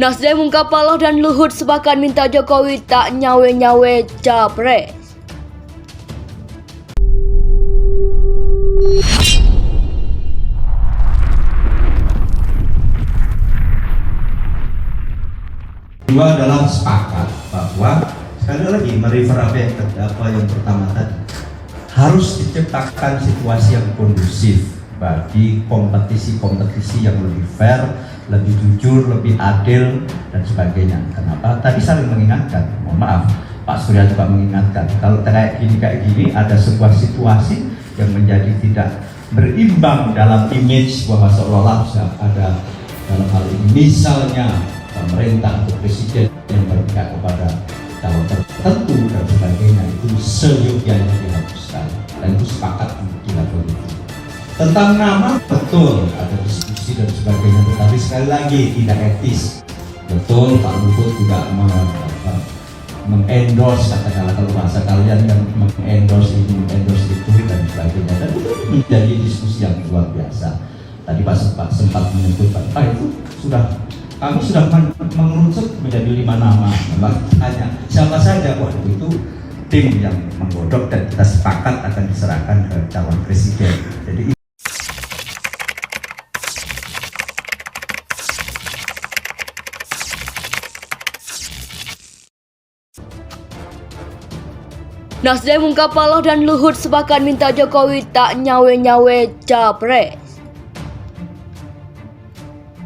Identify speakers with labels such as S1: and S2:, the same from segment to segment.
S1: Nasdem ungkap Paloh dan Luhut sepakat minta Jokowi tak nyawe-nyawe capres.
S2: Dua adalah sepakat bahwa sekali lagi merefer apa yang pertama tadi, harus diciptakan situasi yang kondusif bagi kompetisi yang lebih fair, lebih jujur, lebih adil dan sebagainya. Kenapa? Tadi saling mengingatkan. Mohon maaf, Pak Surya juga mengingatkan. Kalau kayak gini ada sebuah situasi yang menjadi tidak berimbang dalam image bahwa seolah-olah ada dalam hal ini misalnya pemerintah atau presiden yang berpihak kepada calon tertentu dan sebagainya, itu seyogyanya dihapuskan dan itu sepakat dilakukan itu. Tentang nama betul ada diskusi dan sebagainya, tetapi sekali lagi tidak etis. Betul Pak Luhut juga mengendorse, katakanlah kalau bahasa kalian yang mengendorse ini, mengendorse itu dan sebagainya, dan itu menjadi diskusi yang luar biasa. Tadi Pak sempat menyebutkan, itu kami sudah mengerucut menjadi 5 nama. Tanya siapa saja, itu tim yang menggodok dan kita sepakat akan diserahkan ke calon presiden. Jadi
S1: Nasdem ungkap Paloh dan Luhut sepakat minta Jokowi tak nyawe-nyawe capres.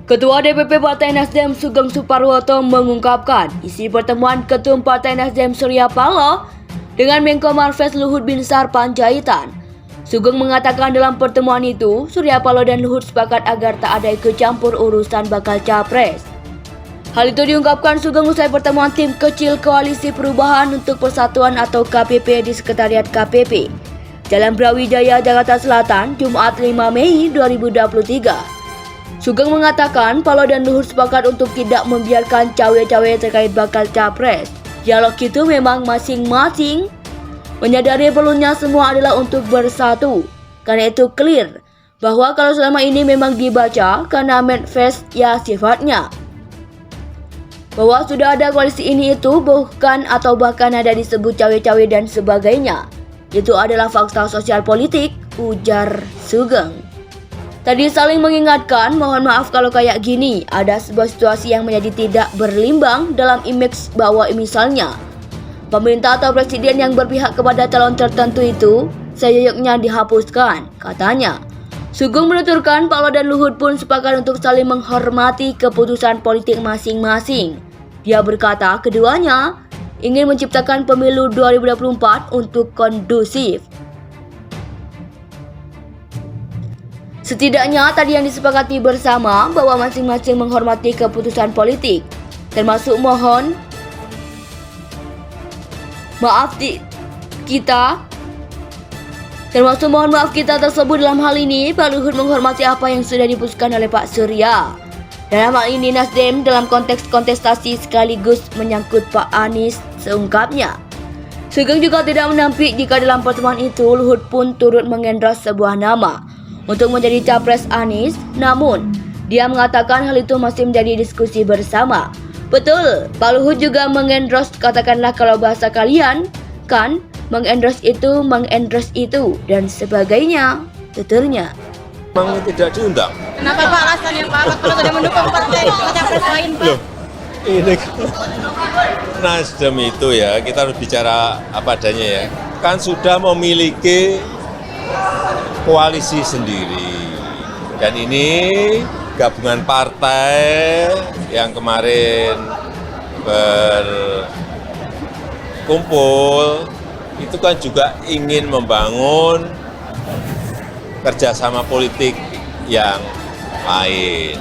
S1: Ketua DPP Partai Nasdem Sugeng Suparwoto mengungkapkan isi pertemuan Ketum Partai Nasdem Surya Paloh dengan Menko Marves Luhut Binsar Panjaitan. Sugeng mengatakan dalam pertemuan itu Surya Paloh dan Luhut sepakat agar tak ada ikut campur urusan bakal capres. Hal itu diungkapkan Sugeng usai pertemuan tim kecil Koalisi Perubahan untuk Persatuan atau KPP di Sekretariat KPP Jalan Brawijaya, Jakarta Selatan, Jumat 5 Mei 2023. Sugeng mengatakan Paloh dan Luhut sepakat untuk tidak membiarkan cawe-cawe terkait bakal capres. Dialog itu memang masing-masing menyadari perlunya semua adalah untuk bersatu. Karena itu clear bahwa kalau selama ini memang dibaca karena manifest ya sifatnya, bahwa sudah ada koalisi ini itu bukan atau bahkan ada disebut cawe-cawe dan sebagainya. Itu adalah fakta sosial politik, ujar Sugeng. Tadi saling mengingatkan, mohon maaf kalau kayak gini, ada sebuah situasi yang menjadi tidak berlimbang dalam image bahwa misalnya pemerintah atau presiden yang berpihak kepada calon tertentu itu seyogyanya dihapuskan, katanya. Sugeng menuturkan Paloh dan Luhut pun sepakat untuk saling menghormati keputusan politik masing-masing. Dia berkata keduanya ingin menciptakan pemilu 2024 untuk kondusif. Setidaknya tadi yang disepakati bersama bahwa masing-masing menghormati keputusan politik, termasuk mohon maaf kita tersebut. Dalam hal ini Pak Luhut menghormati apa yang sudah diputuskan oleh Pak Surya. Dalam hal ini Nasdem dalam konteks kontestasi sekaligus menyangkut Pak Anies, seungkapnya. Sugeng juga tidak menampik jika dalam pertemuan itu Luhut pun turut mengendorse sebuah nama untuk menjadi capres Anies, namun dia mengatakan hal itu masih menjadi diskusi bersama. Betul, Pak Luhut juga mengendorse, katakanlah kalau bahasa kalian kan, mengendorse itu dan sebagainya, tuturnya.
S3: Memang tidak diundang.
S4: Kenapa Pak alasannya Pak? Kalau tidak mendukung partai capres lain Pak?
S3: Loh, ini Nasdem itu ya, kita harus bicara apa adanya ya. Kan sudah memiliki koalisi sendiri. Dan ini gabungan partai yang kemarin berkumpul, itu kan juga ingin membangun kerjasama politik yang lain.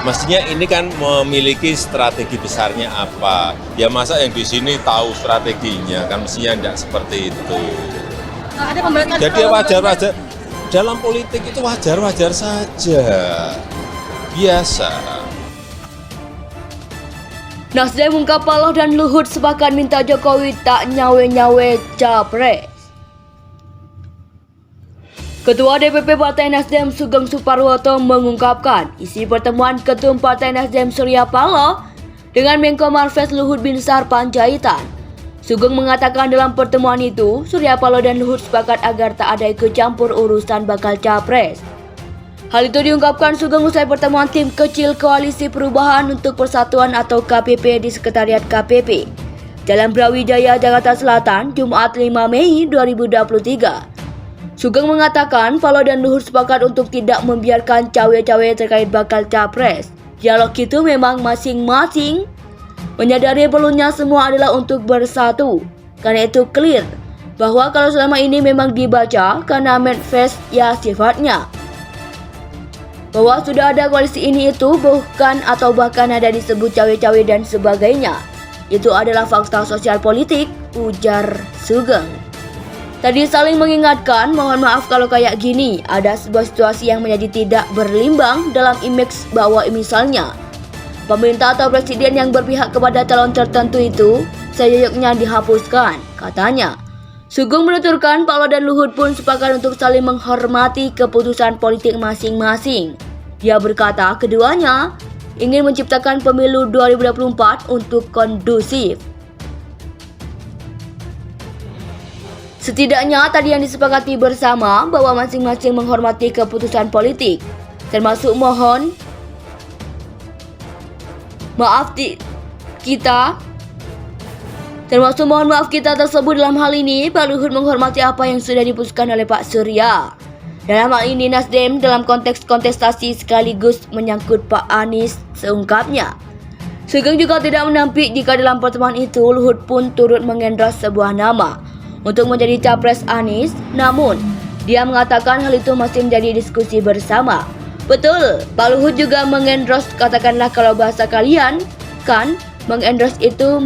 S3: Mestinya ini kan memiliki strategi besarnya apa? Ya masa yang di sini tahu strateginya, kan mestinya tidak seperti itu. Jadi wajar-wajar, dalam politik itu wajar-wajar saja, biasa.
S1: Nasdem ungkap Paloh dan Luhut sepakat minta Jokowi tak nyawe-nyawe capres. Ketua DPP Partai Nasdem Sugeng Suparwoto mengungkapkan isi pertemuan Ketum Partai Nasdem Surya Paloh dengan Menko Marves Luhut Binsar Panjaitan. Sugeng mengatakan dalam pertemuan itu, Surya Paloh dan Luhut sepakat agar tak ada ikut campur urusan bakal capres. Hal itu diungkapkan Sugeng usai pertemuan tim kecil Koalisi Perubahan untuk Persatuan atau KPP di Sekretariat KPP, Jalan Brawijaya, Jakarta Selatan, Jumat 5 Mei 2023. Sugeng mengatakan Paloh dan Luhut sepakat untuk tidak membiarkan cawe-cawe terkait bakal capres. Dialog itu memang masing-masing menyadari perlunya semua adalah untuk bersatu. Karena itu clear bahwa kalau selama ini memang dibaca karena manifest ya sifatnya, bahwa sudah ada koalisi ini itu bukan atau bahkan ada disebut cawe-cawe dan sebagainya. Itu adalah fakta sosial politik, ujar Sugeng. Tadi saling mengingatkan, mohon maaf kalau kayak gini, ada sebuah situasi yang menjadi tidak berlimbang dalam image bahwa misalnya pemerintah atau presiden yang berpihak kepada calon tertentu itu seyoknya dihapuskan, katanya. Sugeng menuturkan Paloh dan Luhut pun sepakat untuk saling menghormati keputusan politik masing-masing. Dia berkata keduanya ingin menciptakan pemilu 2024 untuk kondusif. Setidaknya tadi yang disepakati bersama bahwa masing-masing menghormati keputusan politik, termasuk mohon maaf kita tersebut. Dalam hal ini Pak Luhut menghormati apa yang sudah diputuskan oleh Pak Surya. Dalam hal ini Nasdem dalam konteks kontestasi sekaligus menyangkut Pak Anies, seungkapnya. Sugeng juga tidak menampik jika dalam pertemuan itu Luhut pun turut mengendorse sebuah nama untuk menjadi capres Anies. Namun dia mengatakan hal itu masih menjadi diskusi bersama. Betul, Pak Luhut juga mengendorse, katakanlah kalau bahasa kalian kan, mengendorse itu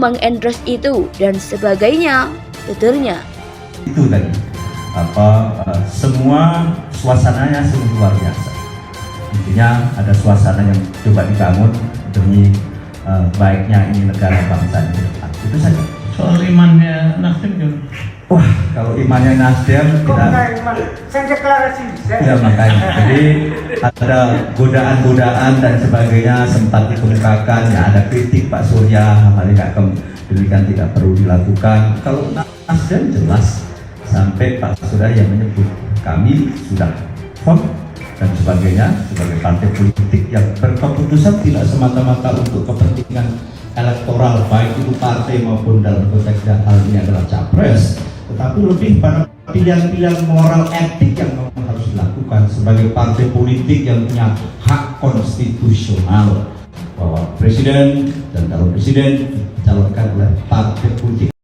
S1: dan sebagainya, tuturnya.
S2: Itu tadi semua suasananya sungguh luar biasa. Intinya ada suasana yang coba dibangun demi baiknya ini negara bangsa ini ke depan. Itu saja.
S5: Soal imannya Nasdem gimana?
S2: Wah, kalau imannya Nasdem ya makanya. Jadi ada godaan-godaan dan sebagainya sempat dikemukakan, ya ada kritik Pak Surya, hal yang demikian tidak perlu dilakukan. Kalau Nasdem jelas sampai Pak Surya yang menyebut kami sudah firm dan sebagainya sebagai partai politik yang berkeputusan tidak semata-mata untuk kepentingan elektoral baik itu partai maupun dalam konteks hal ini adalah capres, tetapi lebih pada pilihan-pilihan moral etik yang memang harus dilakukan sebagai partai politik yang punya hak konstitusional bahwa presiden dan calon presiden dicalonkan oleh partai politik.